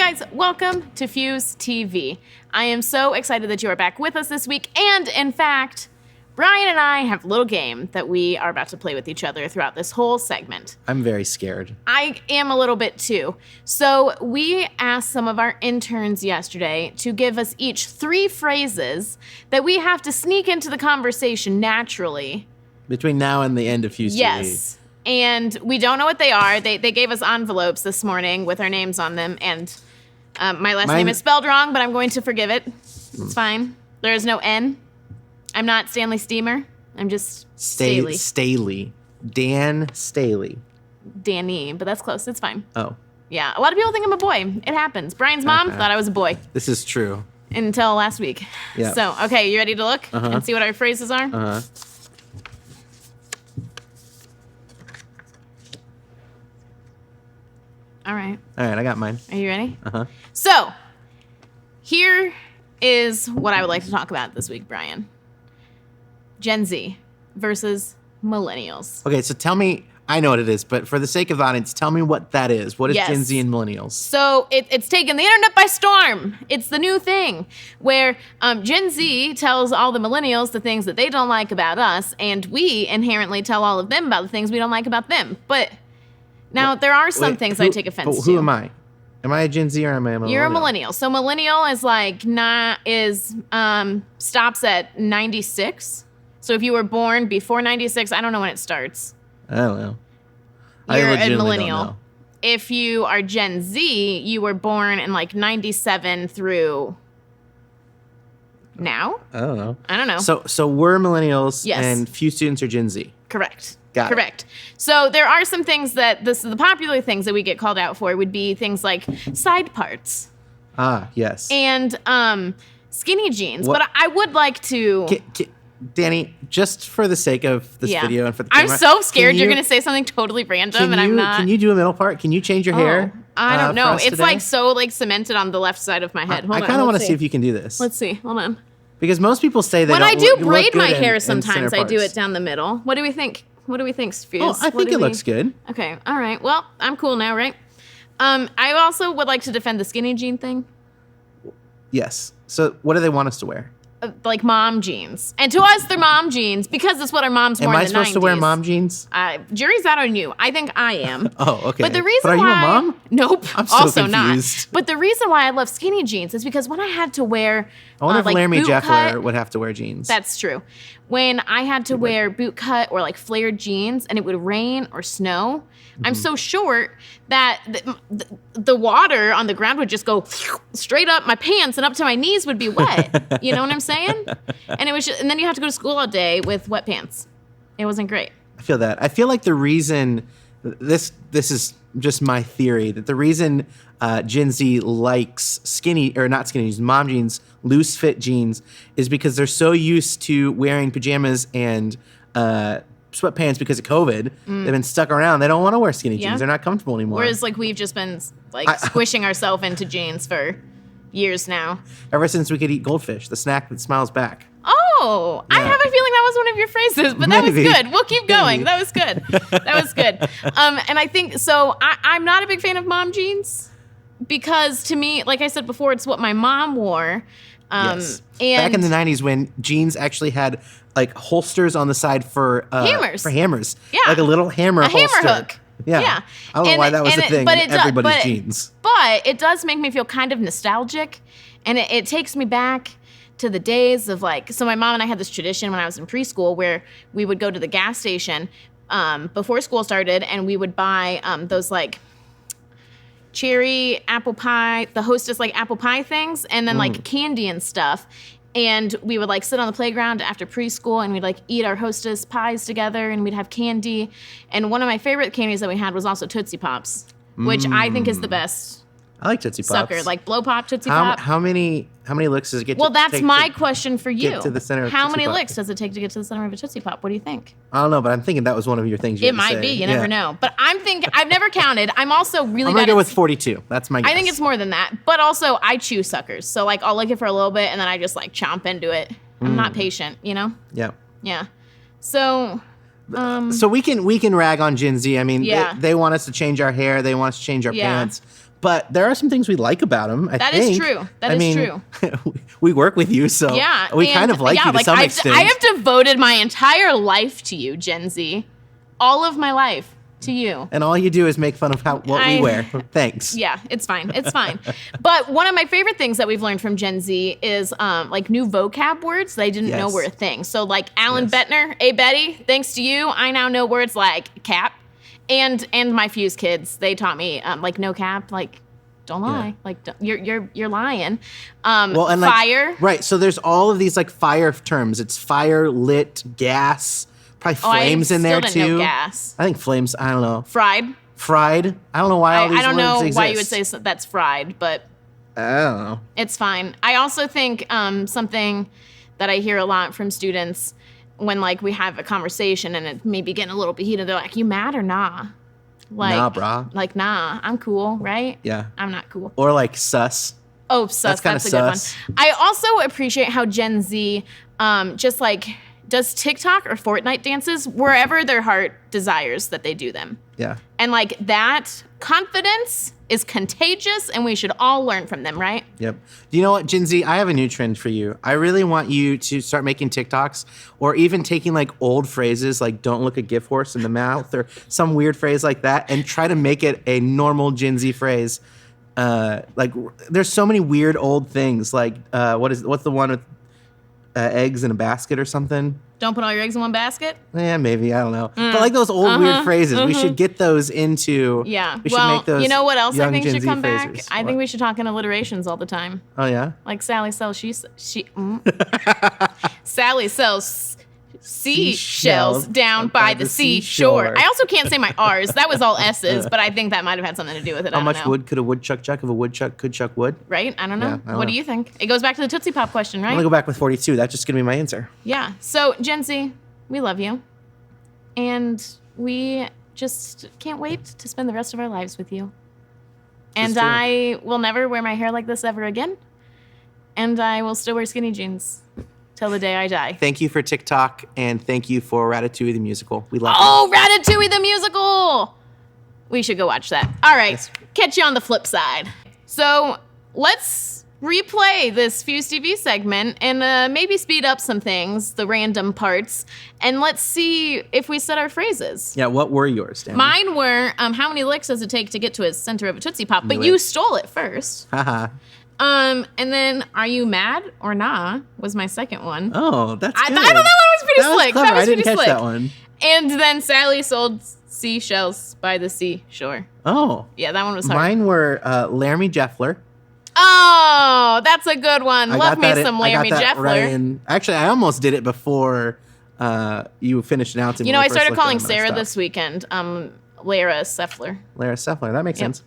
guys, welcome to Fuse TV. I am so excited that you are back with us this week, and in fact, Brian and I have a little game that we are about to play with each other throughout this whole segment. I'm very scared. I am a little bit too. So we asked some of our interns yesterday to give us each 3 phrases that we have to sneak into the conversation naturally. Between now and the end of Fuse TV. Yes. And we don't know what they are. They gave us envelopes this morning with our names on them, and my last name is spelled wrong, but I'm going to forgive it. It's fine. There is no N. I'm not Stanley Steamer. I'm just Staley. Staley. Dan Staley. Danny, but that's close. It's fine. Oh. Yeah, a lot of people think I'm a boy. It happens. Brian's mom thought I was a boy. This is true. Until last week. Yeah. So, okay, you ready to look and see what our phrases are? Uh-huh. All right, I got mine. are you ready? Uh-huh. So, here is what I would like to talk about this week, Brian. Gen Z versus millennials. Okay, so tell me, I know what it is, but for the sake of the audience, tell me what that is. What is Yes. Gen Z and millennials? So it's taken the internet by storm. It's the new thing where Gen Z tells all the millennials the things that they don't like about us, and we inherently tell all of them about the things we don't like about them. But now there are some things I take offense but to. who am I? Am I a Gen Z or am I a millennial? You're a millennial. So millennial is like stops at 96. So if you were born before 96, I don't know when it starts. I don't know. I You're a legitimately millennial. don't know. If you are Gen Z, you were born in like 97 through now? I don't know. I don't know. So we're millennials Yes. and few students are Gen Z. Correct. Got it. Correct. So there are some things that the popular things that we get called out for would be things like side parts Ah, yes. and skinny jeans. What- But I would like to. Danny, just for the sake of this Yeah. video and for the I'm camera, so scared can you're you- going to say something totally random, Can and I'm not. Can you do a middle part? Can you change your hair? I don't for know. us It's today? like so like cemented on the left side of my head. Hold I on, kind of want to let's see if you can do this. Let's see. Hold on. Because most people say they When don't I do look braid good my in- hair, in sometimes center I do parts. it down the middle. What do we think? What do we think, Fuse? Oh, I What think do it we- looks good. Okay. All right. Well, I'm cool now, right? I also would like to defend the skinny jean thing. Yes. So what do they want us to wear? Like mom jeans. And to us, they're mom jeans because that's what our moms wore Am in I the supposed 90s. to wear mom jeans? Jury's out on you. I think I am. Oh, okay. But the reason But are why you a mom? Nope. I'm so also confused. not. But the reason why I love skinny jeans is because when I had to wear I wonder if like Laramie boot Jeff cut, would have to wear jeans. that's true. When I had to wear boot cut or like flared jeans and it would rain or snow, I'm so short that the water on the ground would just go straight up my pants and up to my knees would be wet. You know what I'm saying? And it was just, and then you have to go to school all day with wet pants. It wasn't great. I feel that. I feel like the reason this is just my theory that the reason Gen Z likes skinny or not skinny jeans, mom jeans, loose fit jeans is because they're so used to wearing pajamas and sweatpants because of COVID. They've been stuck around. They don't want to wear skinny Yeah. jeans. They're not comfortable anymore. Whereas like we've just been like squishing ourselves into jeans for years now. Ever since we could eat goldfish, the snack that smiles back. Oh, I Yeah. have a feeling that was one of your phrases, but that was Maybe. good. We'll keep going. Maybe. That was good. That was good. And I think so. I'm not a big fan of mom jeans because to me, like I said before, it's what my mom wore. Yes. And Back in the 90s when jeans actually had like holsters on the side for Hammers. For hammers. Yeah. Like a little hammer A hammer holster. hook. Yeah. Yeah. I don't know And- why that was and a it- thing but in it does- everybody's but- jeans. But it does make me feel kind of nostalgic, and it takes me back to the days of like. So my mom and I had this tradition when I was in preschool where we would go to the gas station before school started, and we would buy those like cherry apple pie, the Hostess like apple pie things, and then like candy and stuff. And we would like sit on the playground after preschool and we'd like eat our Hostess pies together and we'd have candy. And one of my favorite candies that we had was also Tootsie Pops, which I think is the best I like Tootsie Pops. sucker. Like blow pop, Tootsie Pop. How many licks does it get Well, to that's take my to- question for you. get to the center of How Tootsie many Pop? licks does it take to get to the center of a Tootsie Pop? What do you think? I don't know, but I'm thinking that was one of your things you It had to might say. be. You Yeah. never know. But I'm thinking, I've never counted. I'm also really I'm bad going to go at with 42. That's my guess. I think it's more than that. But also, I chew suckers. So, like, I'll lick it for a little bit and then I just, like, chomp into it. I'm not patient, you know? Yeah. Yeah. So, So we can rag on Gen Z. I mean, Yeah. they want us to change our hair. They want us to change our Yeah. pants. but there are some things we like about him. That is true. That is true. We work with you, so we kind of like you to some extent. I have devoted my entire life to you, Gen Z. All of my life to you. And all you do is make fun of what we wear. Thanks. Yeah, it's fine. It's fine. But one of my favorite things that we've learned from Gen Z is like new vocab words that I didn't know were a thing. So like Alan Bettner, hey Betty, thanks to you, I now know words like cap. And my Fuse kids, they taught me like no cap, like don't lie, like you're lying. And fire, like, right? So there's all of these like fire terms. It's fire, lit, gas, probably flames in there too. Know gas. I think flames. I don't know. Fried. I don't know why all these I don't words know exist. why you would say that's fried, but I don't know. It's fine. I also think something that I hear a lot from students when like we have a conversation and it may be getting a little bit heated, they're like, "You mad or nah?" Like, nah, brah. Like, nah, I'm cool, right? Yeah. I'm not cool. Or like sus. Oh, sus. That's a good one. I also appreciate how Gen Z just like does TikTok or Fortnite dances wherever their heart desires that they do them. Yeah. And like that confidence is contagious and we should all learn from them, right? Yep. You know what, Gen Z, I have a new trend for you. I really want you to start making TikToks or even taking like old phrases like don't look a gift horse in the mouth or some weird phrase like that and try to make it a normal Gen Z phrase. Like there's so many weird old things like what's the one with eggs in a basket or something? Don't put all your eggs in one basket? Yeah, maybe. I don't know. But like those old weird phrases, we should get those into. Yeah. We should make those. You know what else I think Gen should Z come phrases. back? I think we should talk in alliterations all the time. Oh yeah. Like Sally sells Sally sells seashells down by the seashore. I also can't say my R's. That was all S's, but I think that might have had something to do with it. How much wood could a woodchuck chuck if a woodchuck could chuck wood? Right? I don't know. Yeah, I don't What know. do you think? It goes back to the Tootsie Pop question, right? I'm gonna go back with 42. That's just gonna be my answer. Yeah. So Gen Z, we love you. And we just can't wait to spend the rest of our lives with you. And true. I will never wear my hair like this ever again. And I will still wear skinny jeans till the day I die. Thank you for TikTok and thank you for Ratatouille the musical. We love Oh, Ratatouille the musical! We should go watch that. All right. Yes. Catch you on the flip side. So let's replay this Fuse TV segment and maybe speed up some things, the random parts, and let's see if we said our phrases. Yeah, what were yours, Dan? Mine were, how many licks does it take to get to a center of a Tootsie Pop? But Knew you it. stole it first. Haha. And then, are you mad or nah? Was my second one. Oh, that's I good. don't know, that was pretty That was slick. clever. That was I didn't pretty catch slick. that one. And then Sally sold seashells by the seashore. Oh. Yeah, that one was hard. Mine were Laramie Jeffler. Oh, that's a good one. I Love got me that some I got Laramie that Jeffler. right in- Actually, I almost did it before you finished announcing. You know, when we I first started looked at calling them and I Sarah stopped. this weekend, Lara Seffler. Lara Seffler. That makes Yep. sense.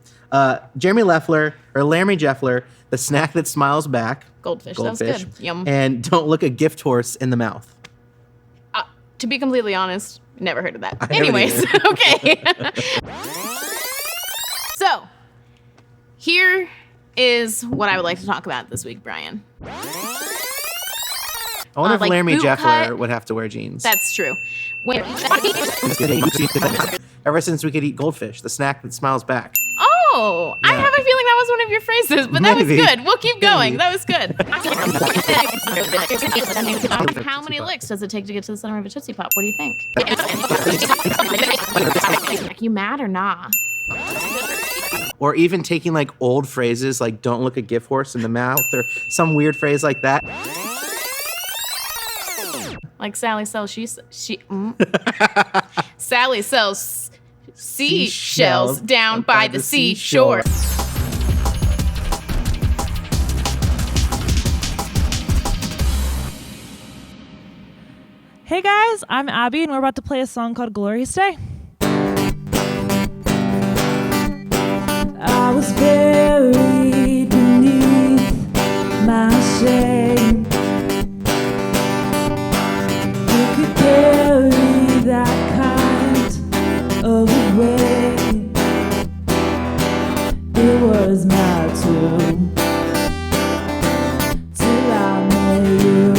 Jeremy Leffler or Laramie Jeffler, the snack that smiles back. Goldfish. Goldfish. That was good. Yum. And don't look a gift horse in the mouth. To be completely honest, never heard of that. I haven't Anyways, either. okay. So, here is what I would like to talk about this week, Brian. I wonder if like Laramie boot Jeffler cut. would have to wear jeans. That's true. When, Ever since we could eat goldfish, the snack that smiles back. oh, I Yeah. have a feeling that was one of your phrases, but that was Maybe. good. We'll keep going. Maybe. That was good. How many licks does it take to get to the center of a Tootsie Pop? What do you think? You mad or nah? Or even taking like old phrases like don't look a gift horse in the mouth or some weird phrase like that. Like Sally sells Sally sells seashells down by the seashore. Hey guys, I'm Abby, and we're about to play a song called Glorious Day. I was buried beneath my shame. Who could carry that kind of weight? It was my tomb till I met you.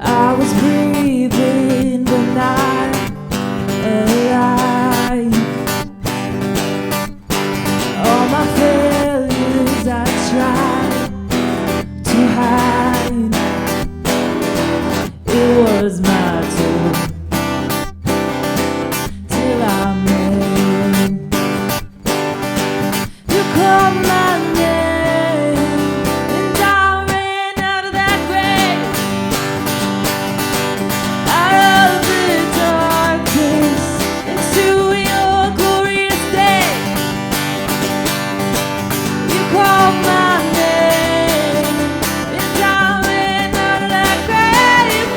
I was breathing but not alive. was mad too. Till I met you. You called my name, and I ran out of that grave, out of the darkness, into your glorious day. You called my name, and I ran out of that grave,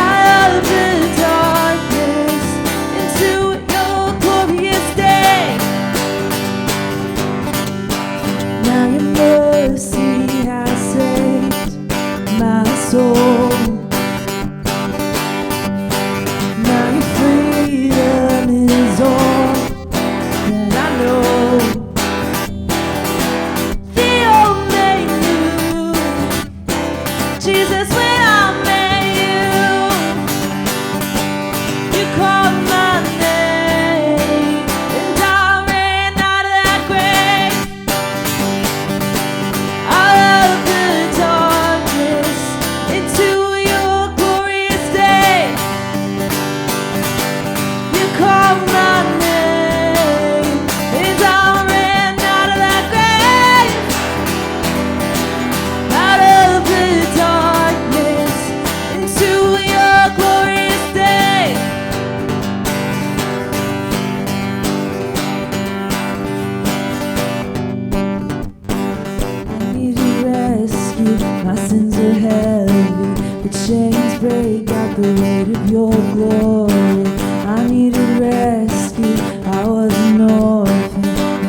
out of the darkness, into your glorious day. Now your mercy has saved my soul. Now your freedom is all that I know. The old man knew Jesus when I met you. You called my name, and I ran out of that grave, out of the darkness, into your glorious day. You called my name, and I ran out of that grave, out of the darkness, into your glorious day. I needed rescue, my sins are heavy, the chains break out the weight of your glory. I needed rescue, I was an orphan,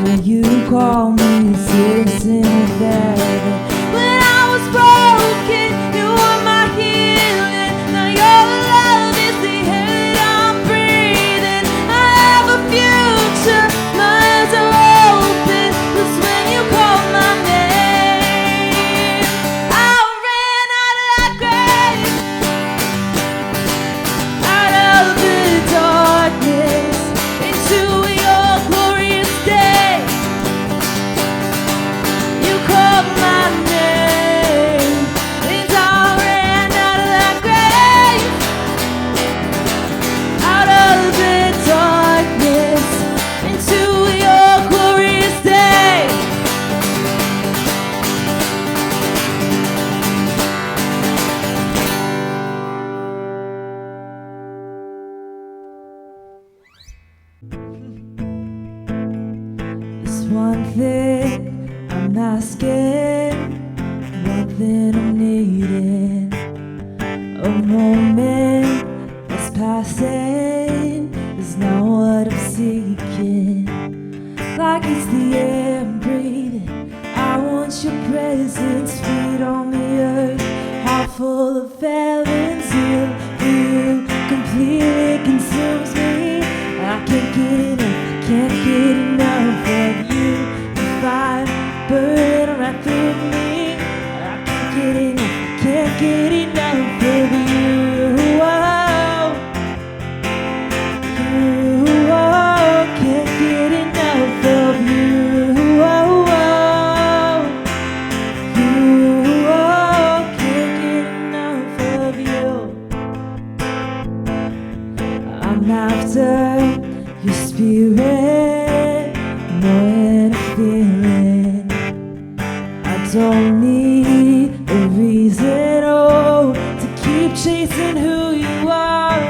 now you call me citizen of heaven. When I was broken, you were my healing, now your love is the air that I'm breathing. I have a future, my eyes are open, 'cause when you call my name, I ran out of that grave, out of the darkness, into your glorious day. You called my name, and I ran out of that grave, out of the darkness, into your glorious day. There's one thing I'm asking, one thing I'm needing. A moment that's passing is not what I'm seeking. Like it's the air I'm breathing, I want your presence, feet on the earth, heart full of heaven, zeal for you completely consumes me. I can't get enough, I can't get enough of you. The fire burning right through me. I can't get enough, I can't get enough of you. Can't get enough of you. Can't get enough of you. I'm after your spirit, knowing a feeling. I don't need a reason, oh, to keep chasing who you are.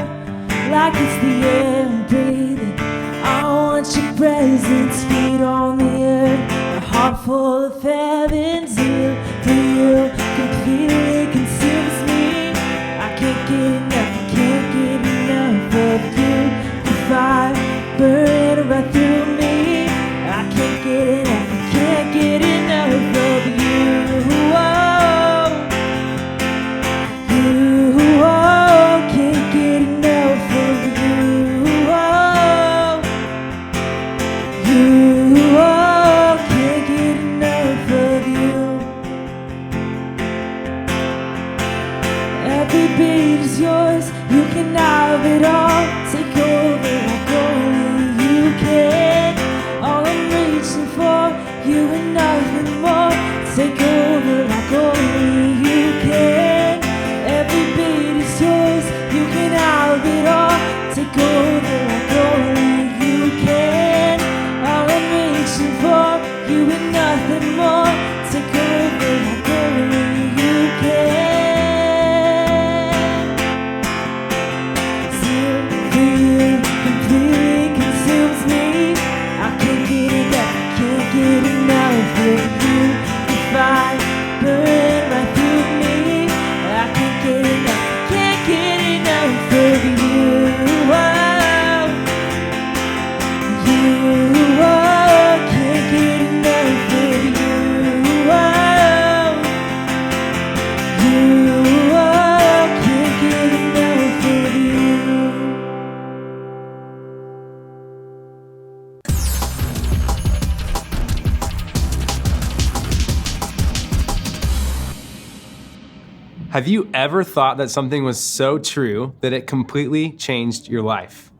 Like it's the air I'm breathing, I want your presence, feet on the earth, a heart full of heaven, zeal for you completely consumes me. I can't get enough, I can't get enough of you. The fire burning right through me. I can't get enough, I can't get enough of you. Can't get enough of you. Can't get enough of you. Every beat is yours, you can have it all. Take over like only you can. All I'm reaching for, you and nothing more. Take over like only you can. Every Have you ever thought that something was so true that it completely changed your life?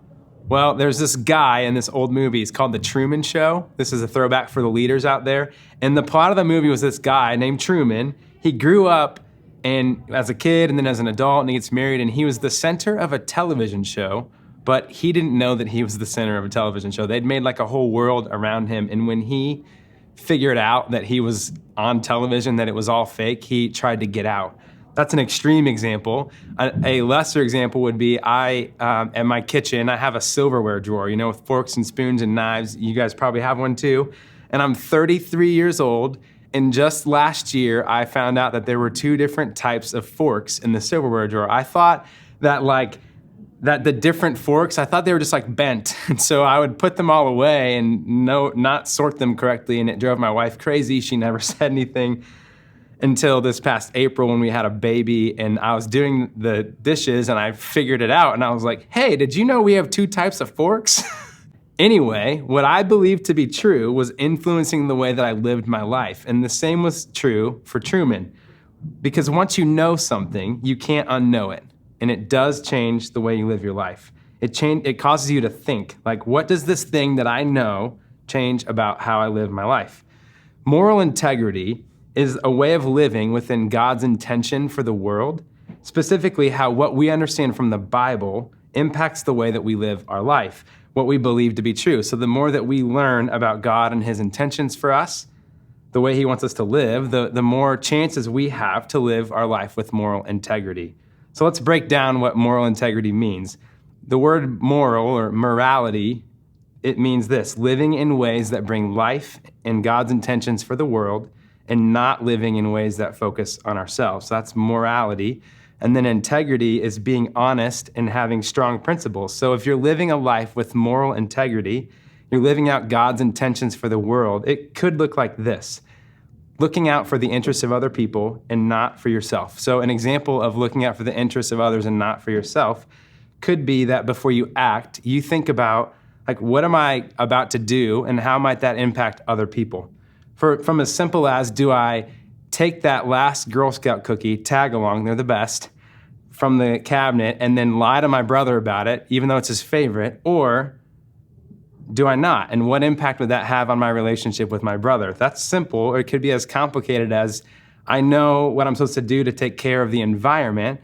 Well, there's this guy in this old movie. It's called The Truman Show. This is a throwback for the leaders out there. And the plot of the movie was this guy named Truman. He grew up and as a kid and then as an adult, and he gets married, and he was the center of a television show, but he didn't know that he was the center of a television show. They'd made like a whole world around him, and when he figured out that he was on television, that it was all fake, he tried to get out. That's an extreme example. A lesser example would be at my kitchen, I have a silverware drawer, with forks and spoons and knives. You guys probably have one too. And I'm 33 years old, and just last year, I found out that there were 2 different types of forks in the silverware drawer. I thought that the different forks, I thought they were just bent. And so I would put them all away and not sort them correctly, and it drove my wife crazy. She never said anything until this past April when we had a baby, and I was doing the dishes and I figured it out, and I was like, hey, did you know we have 2 types of forks? Anyway, what I believed to be true was influencing the way that I lived my life, and the same was true for Truman. Because once you know something, you can't unknow it, and it does change the way you live your life. It causes you to think, what does this thing that I know change about how I live my life? Moral integrity is a way of living within God's intention for the world, specifically how what we understand from the Bible impacts the way that we live our life, what we believe to be true. So the more that we learn about God and his intentions for us, the way he wants us to live, the more chances we have to live our life with moral integrity. So let's break down what moral integrity means. The word moral or morality, it means this: living in ways that bring life and God's intentions for the world, and not living in ways that focus on ourselves. So that's morality. And then integrity is being honest and having strong principles. So if you're living a life with moral integrity, you're living out God's intentions for the world, it could look like this: looking out for the interests of other people and not for yourself. So an example of looking out for the interests of others and not for yourself could be that before you act, you think about, what am I about to do and how might that impact other people? From as simple as, do I take that last Girl Scout cookie, tag along, they're the best, from the cabinet and then lie to my brother about it, even though it's his favorite, or do I not? And what impact would that have on my relationship with my brother? That's simple, or it could be as complicated as, I know what I'm supposed to do to take care of the environment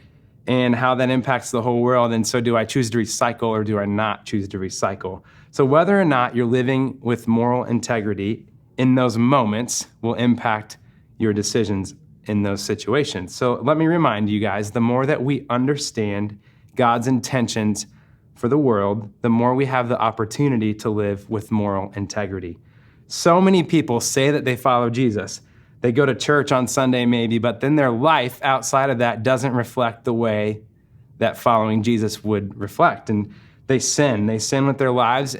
and how that impacts the whole world, and so do I choose to recycle or do I not choose to recycle? So whether or not you're living with moral integrity in those moments will impact your decisions in those situations. So let me remind you guys, the more that we understand God's intentions for the world, the more we have the opportunity to live with moral integrity. So many people say that they follow Jesus. They go to church on Sunday maybe, but then their life outside of that doesn't reflect the way that following Jesus would reflect. And they sin with their lives,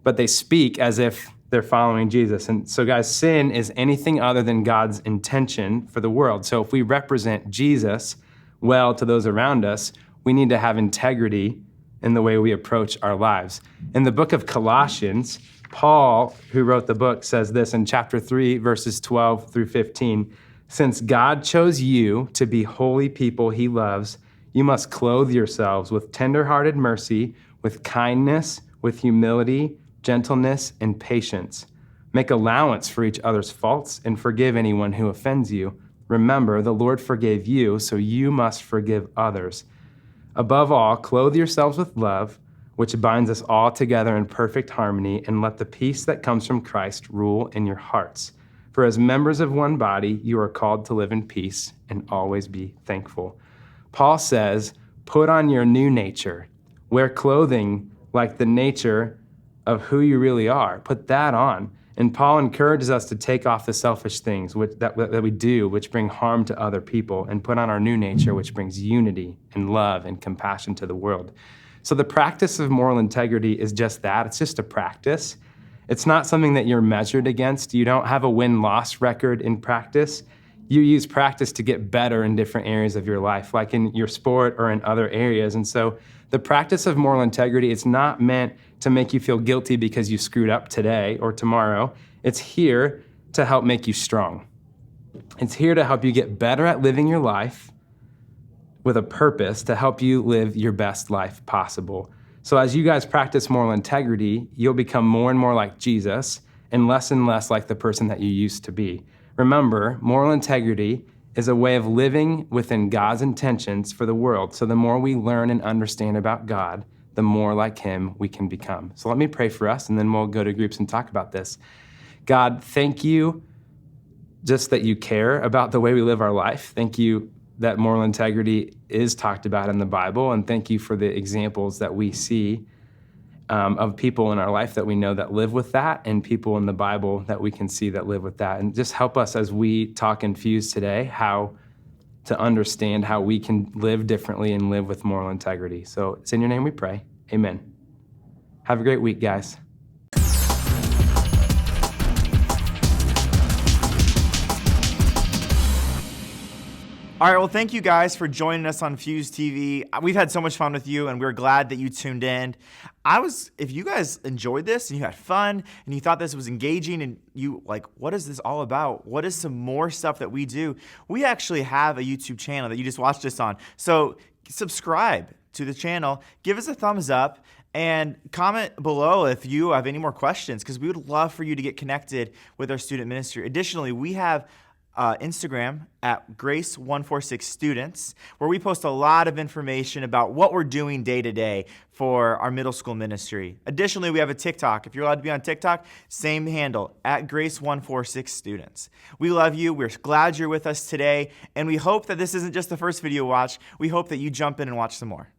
but they speak as if they're following Jesus. And so guys, sin is anything other than God's intention for the world. So if we represent Jesus well to those around us, we need to have integrity in the way we approach our lives. In the book of Colossians, Paul, who wrote the book, says this in chapter 3, verses 12 through 15, "Since God chose you to be holy people he loves, you must clothe yourselves with tender-hearted mercy, with kindness, with humility, gentleness, and patience. Make allowance for each other's faults and forgive anyone who offends you. Remember, the Lord forgave you, so you must forgive others. Above all, clothe yourselves with love, which binds us all together in perfect harmony, and let the peace that comes from Christ rule in your hearts. For as members of one body, you are called to live in peace and always be thankful." Paul says, put on your new nature. Wear clothing like the nature of who you really are. Put that on. And Paul encourages us to take off the selfish things that we do, which bring harm to other people, and put on our new nature, which brings unity and love and compassion to the world. So the practice of moral integrity is just that. It's just a practice. It's not something that you're measured against. You don't have a win-loss record in practice. You use practice to get better in different areas of your life, like in your sport or in other areas. And so the practice of moral integrity, it's not meant to make you feel guilty because you screwed up today or tomorrow. It's here to help make you strong. It's here to help you get better at living your life with a purpose to help you live your best life possible. So as you guys practice moral integrity, you'll become more and more like Jesus and less like the person that you used to be. Remember, moral integrity is a way of living within God's intentions for the world. So the more we learn and understand about God, the more like him we can become. So let me pray for us, and then we'll go to groups and talk about this. God, thank you just that you care about the way we live our life. Thank you that moral integrity is talked about in the Bible, and thank you for the examples that we see of people in our life that we know that live with that, and people in the Bible that we can see that live with that. And just help us as we talk Infused today, how to understand how we can live differently and live with moral integrity. So it's in your name we pray. Amen. Have a great week, guys. All right, well, thank you guys for joining us on Fuse TV. We've had so much fun with you, and we're glad that you tuned in. If you guys enjoyed this and you had fun and you thought this was engaging and you like, what is this all about? What is some more stuff that we do? We actually have a YouTube channel that you just watched us on. So subscribe to the channel, give us a thumbs up, and comment below if you have any more questions, because we would love for you to get connected with our student ministry. Additionally, we have Instagram at Grace146Students, where we post a lot of information about what we're doing day to day for our middle school ministry. Additionally, we have a TikTok. If you're allowed to be on TikTok, same handle, at Grace146Students. We love you. We're glad you're with us today, and we hope that this isn't just the first video watch. We hope that you jump in and watch some more.